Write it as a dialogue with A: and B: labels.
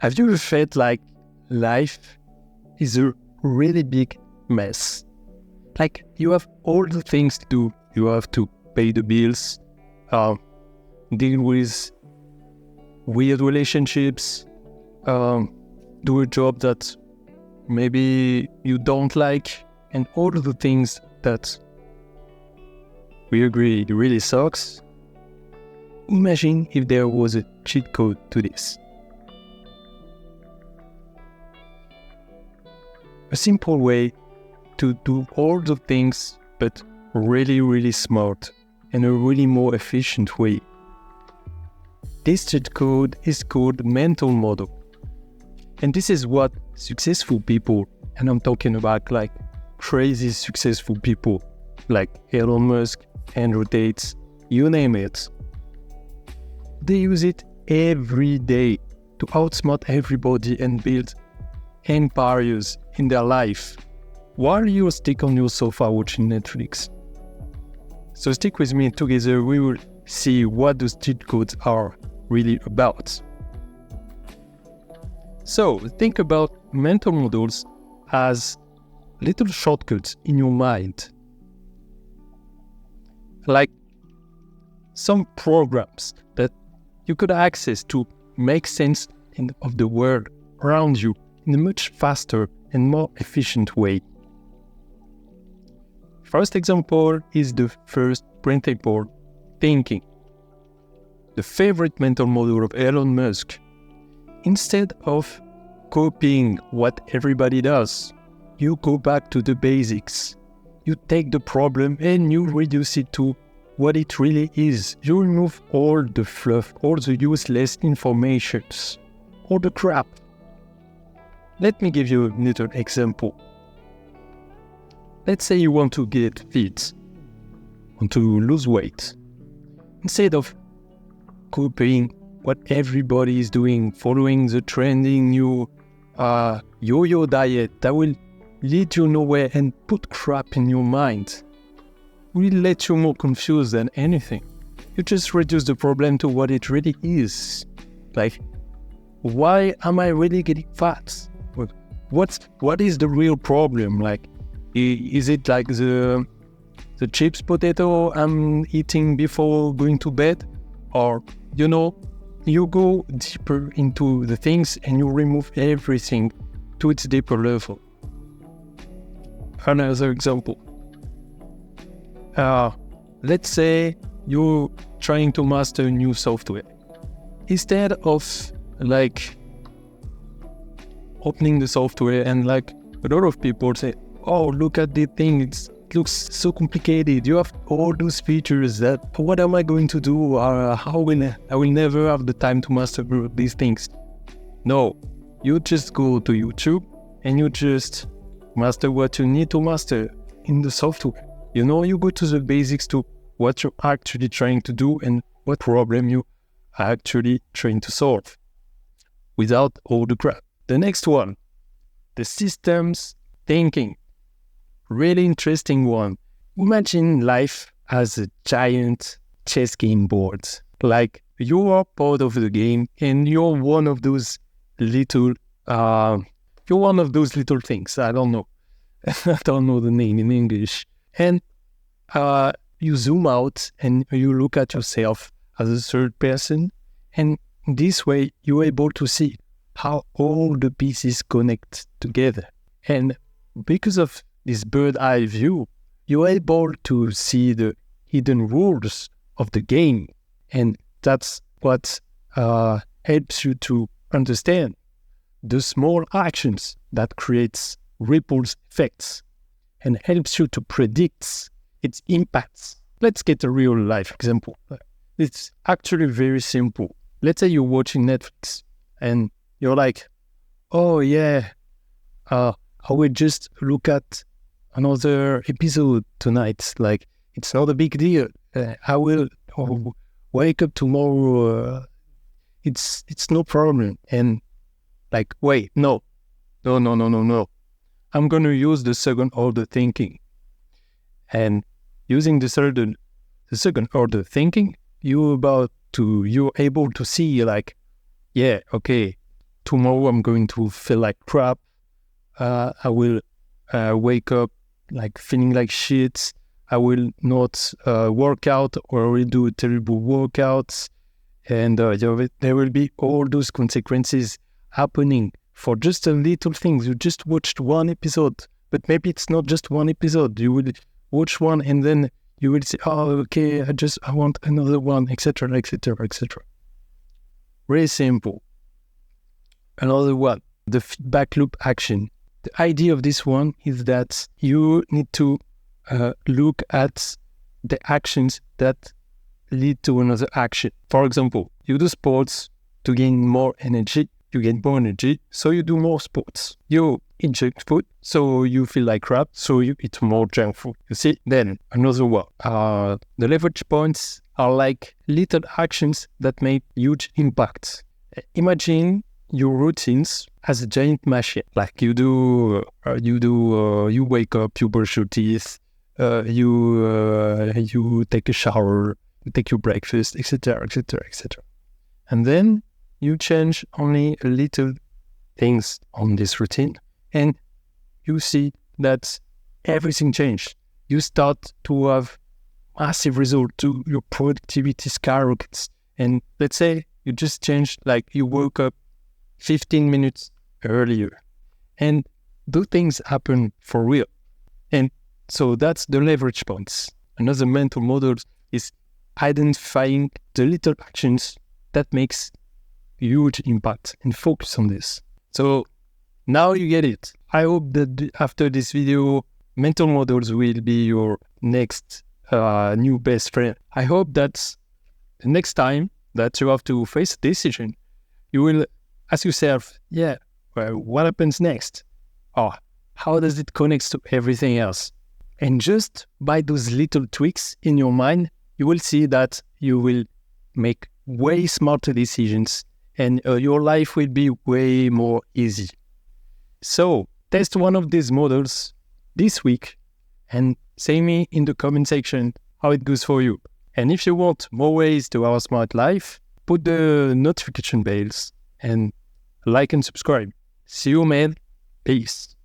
A: Have you ever felt like life is a really big mess? Like you have all the things to do. You have to pay the bills, deal with weird relationships, do a job that maybe you don't like, and all of the things that we agree really sucks. Imagine if there was a cheat code to this. A simple way to do all the things, but really, really smart and a really more efficient way. This cheat code is called mental model. And this is what successful people, and I'm talking about like crazy successful people, like Elon Musk, Andrew Tate, you name it. They use it every day to outsmart everybody and build empires in their life while you stick on your sofa watching Netflix. So stick with me, together we will see what those cheat codes are really about. So think about mental models as little shortcuts in your mind, like some programs that you could access to make sense of the world around you in a much faster and more efficient way. First example is the first principle, thinking. The favorite mental model of Elon Musk. Instead of copying what everybody does, you go back to the basics. You take the problem and you reduce it to what it really is. You remove all the fluff, all the useless informations, all the crap. Let me give you a little example. Let's say you want to get fit, want to lose weight. Instead of copying what everybody is doing, following the trending new yo-yo diet that will lead you nowhere and put crap in your mind, will let you more confused than anything. You just reduce the problem to what it really is. Like, why am I really getting fat? What is the real problem? Like, is it like the chips potato I'm eating before going to bed? Or, you go deeper into the things and you remove everything to its deeper level. Another example. Let's say you're trying to master a new software. Instead of like opening the software and like a lot of people say, oh, look at the thing, it looks so complicated. You have all those features that, what am I going to do? I will never have the time to master these things. No, you just go to YouTube and you just master what you need to master in the software. You go to the basics to what you're actually trying to do and what problem you are actually trying to solve without all the crap. The next one, the systems thinking. Really interesting one. Imagine life as a giant chess game board. Like you are part of the game and you're one of those little things. I don't know. I don't know the name in English. And you zoom out and you look at yourself as a third person. And this way you're able to see how all the pieces connect together. And because of this bird eye view, you're able to see the hidden rules of the game. And that's what helps you to understand the small actions that creates ripple effects and helps you to predict its impacts. Let's get a real life example. It's actually very simple. Let's say you're watching Netflix and you're like, oh yeah, I will just look at another episode tonight. Like, it's not a big deal. I will wake up tomorrow. It's no problem. And like, wait, no. I'm going to use the second order thinking. And using the second order thinking, you're able to see like, yeah, okay, tomorrow I'm going to feel like crap. I will wake up like feeling like shit. I will not work out, or I will do terrible workouts. And there will be all those consequences happening for just a little things. You just watched one episode, but maybe it's not just one episode. You will watch one and then you will say, oh, okay, I want another one, etc., etc., etc. Very simple. Another one, the feedback loop action. The idea of this one is that you need to look at the actions that lead to another action. For example, you do sports to gain more energy. You gain more energy, so you do more sports. You eat junk food, so you feel like crap, so you eat more junk food. You see? Then another one. The leverage points are like little actions that make huge impacts. Imagine your routines as a giant machine. Like you wake up, you brush your teeth, you take a shower, you take your breakfast, etc., etc., etc. And then you change only a little things on this routine, and you see that everything changed. You start to have massive result to your productivity skyrockets. And let's say you just changed, like you woke up 15 minutes earlier, and those things happen for real. And so that's the leverage points. Another mental model is identifying the little actions that makes huge impact, and focus on this. So now you get it. I hope that after this video, mental models will be your next new best friend. I hope that the next time that you have to face a decision, you will ask yourself, well, what happens next? Or how does it connect to everything else? And just by those little tweaks in your mind, you will see that you will make way smarter decisions, and your life will be way more easy. So test one of these models this week and say me in the comment section how it goes for you. And if you want more ways to have a smart life, put the notification bells and like and subscribe. See you, man. Peace.